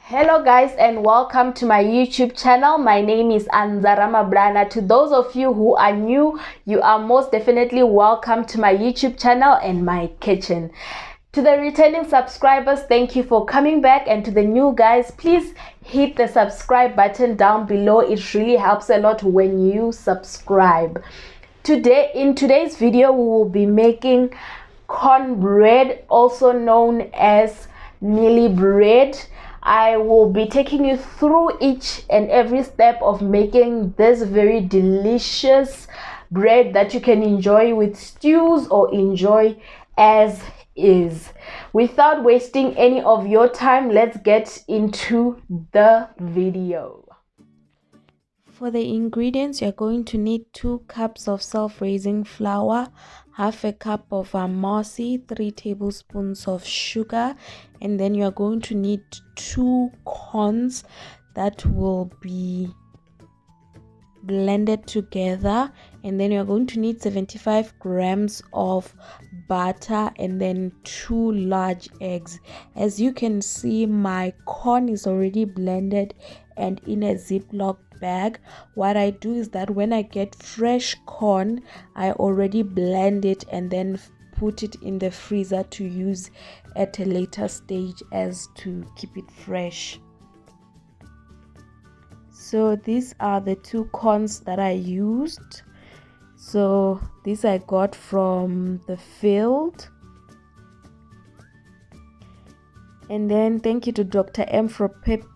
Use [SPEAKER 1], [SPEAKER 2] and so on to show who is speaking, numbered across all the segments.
[SPEAKER 1] Hello guys, and welcome to my YouTube channel. My name is ANZA-T. To those of you who are new, you are most definitely welcome to my YouTube channel and my kitchen. To the returning subscribers, thank you for coming back, and to the new guys, please hit the subscribe button down below. It really helps a lot when you subscribe. In today's video, we will be making cornbread, also known as mealie bread. I will be taking you through each and every step of making this very delicious bread that you can enjoy with stews or enjoy as is. Without wasting any of your time, let's get into the video. For the ingredients, you're going to need 2 cups of self-raising flour, half a cup of ANZA-T, 3 tablespoons of sugar, and then you're going to need 2 corns that will be blended together, and then you're going to need 75 grams of butter and then 2 large eggs. As you can see, my corn is already blended and in a Ziploc bag. What I do is that when I get fresh corn, I already blend it and then put it in the freezer to use at a later stage as to keep it fresh. So these are the 2 corns that I used. So this I got from the field. And then thank you to Dr. M for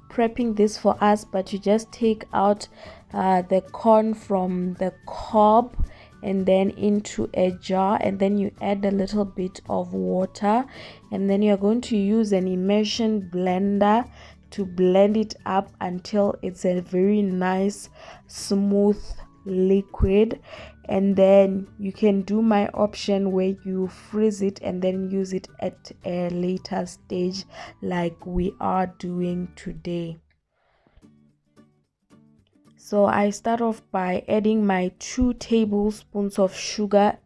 [SPEAKER 1] prepping this for us, but you just take out the corn from the cob and then into a jar, and then you add a little bit of water, and then you're going to use an immersion blender to blend it up until it's a very nice smooth liquid. And then you can do my option where you freeze it and then use it at a later stage like we are doing today. So I start off by adding my 3 tablespoons of sugar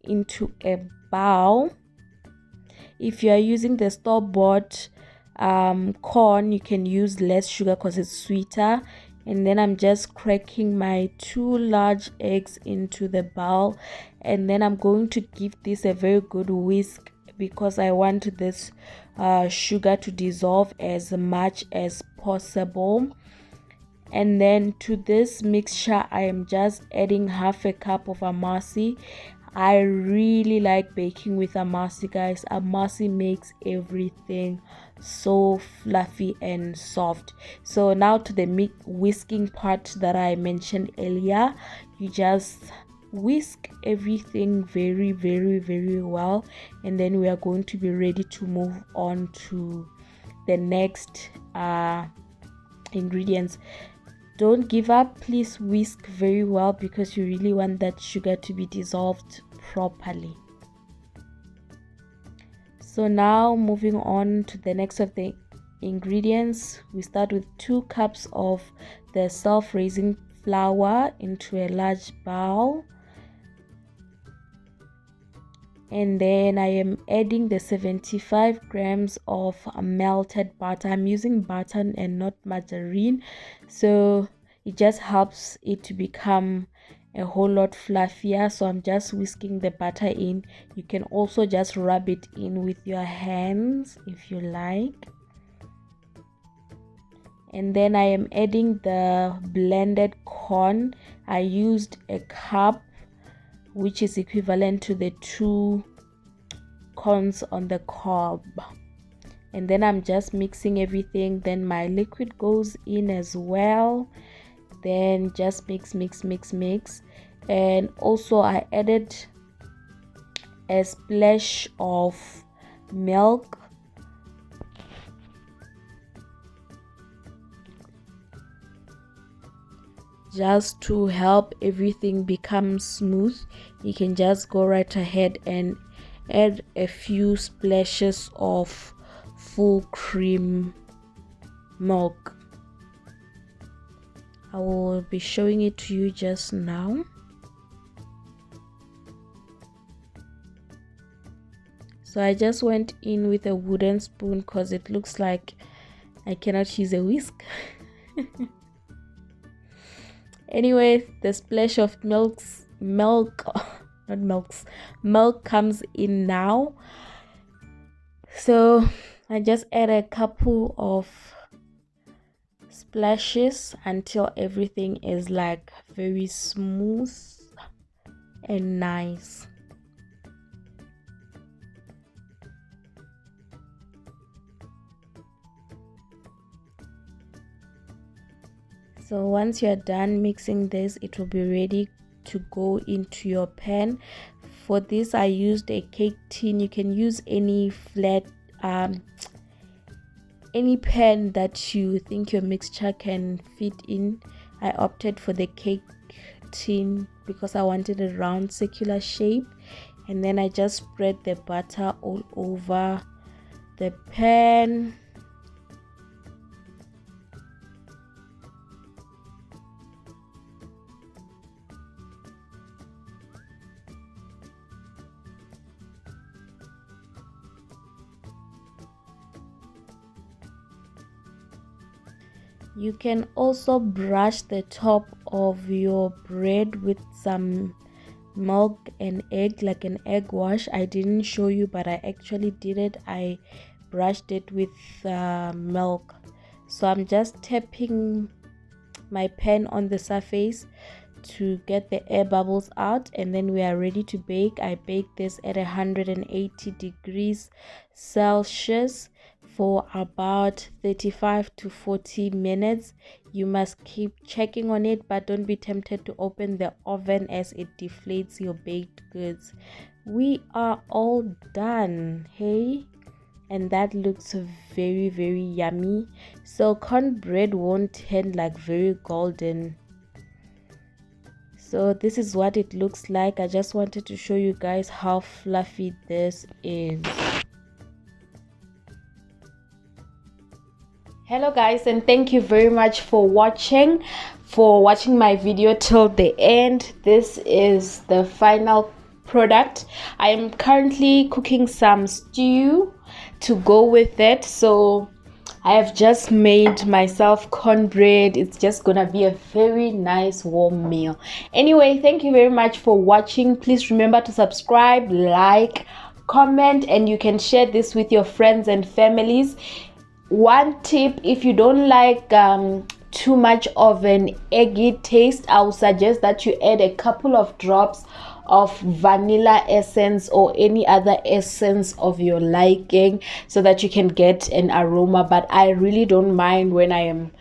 [SPEAKER 1] into a bowl. If you are using the store-bought corn, you can use less sugar because it's sweeter. And then I'm just cracking my 2 large eggs into the bowl, and then I'm going to give this a very good whisk because I want this sugar to dissolve as much as possible. And then to this mixture, I am just adding half a cup of ANZA-T. I really like baking with ANZA-T, guys. ANZA-T makes everything so fluffy and soft. So now to the whisking part that I mentioned earlier. You just whisk everything very, very, very well, and then we are going to be ready to move on to the next ingredients. Don't give up, please whisk very well because you really want that sugar to be dissolved properly. So now moving on to the next of the ingredients, we start with 2 cups of the self-raising flour into a large bowl, and then I am adding the 75 grams of melted butter. I'm using butter and not margarine, so it just helps it to become a whole lot fluffier. So I'm just whisking the butter in. You can also just rub it in with your hands if you like. And then I am adding the blended corn. I used a cup, which is equivalent to the 2 corns on the cob. And then I'm just mixing everything. Then my liquid goes in as well. Then just mix. And also I added a splash of milk. Just to help everything become smooth. You can just go right ahead and add a few splashes of full cream milk. I will be showing it to you just now. So I just went in with a wooden spoon because it looks like I cannot use a whisk. Anyway, the splash of milk comes in now. So I just add a couple of splashes until everything is like very smooth and nice. So once you're done mixing this, it will be ready to go into your pan. For this I used a cake tin. You can use any flat any pan that you think your mixture can fit in. I opted for the cake tin because I wanted a round circular shape, and then I just spread the butter all over the pan. You can also brush the top of your bread with some milk and egg, like an egg wash. I didn't show you, but I actually did it. I brushed it with milk. So I'm just tapping my pan on the surface to get the air bubbles out, and then we are ready to bake. I baked this at 180 degrees Celsius for about 35 to 40 minutes. You must keep checking on it, but don't be tempted to open the oven as it deflates your baked goods. We are all done, hey? And that looks very, very yummy. So cornbread won't turn like very golden. So this is what it looks like. I just wanted to show you guys how fluffy this is. Hello guys, and thank you very much for watching my video till the end. This is the final product. I am currently cooking some stew to go with it. So I have just made myself cornbread. It's just gonna be a very nice warm meal. Anyway, thank you very much for watching. Please remember to subscribe, like, comment, and you can share this with your friends and families. One tip: if you don't like too much of an eggy taste, I would suggest that you add a couple of drops of vanilla essence or any other essence of your liking so that you can get an aroma. But I really don't mind when I am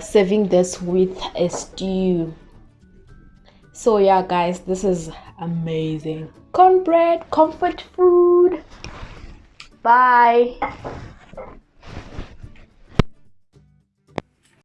[SPEAKER 1] serving this with a stew. So yeah guys, this is amazing. Cornbread, comfort food. Bye.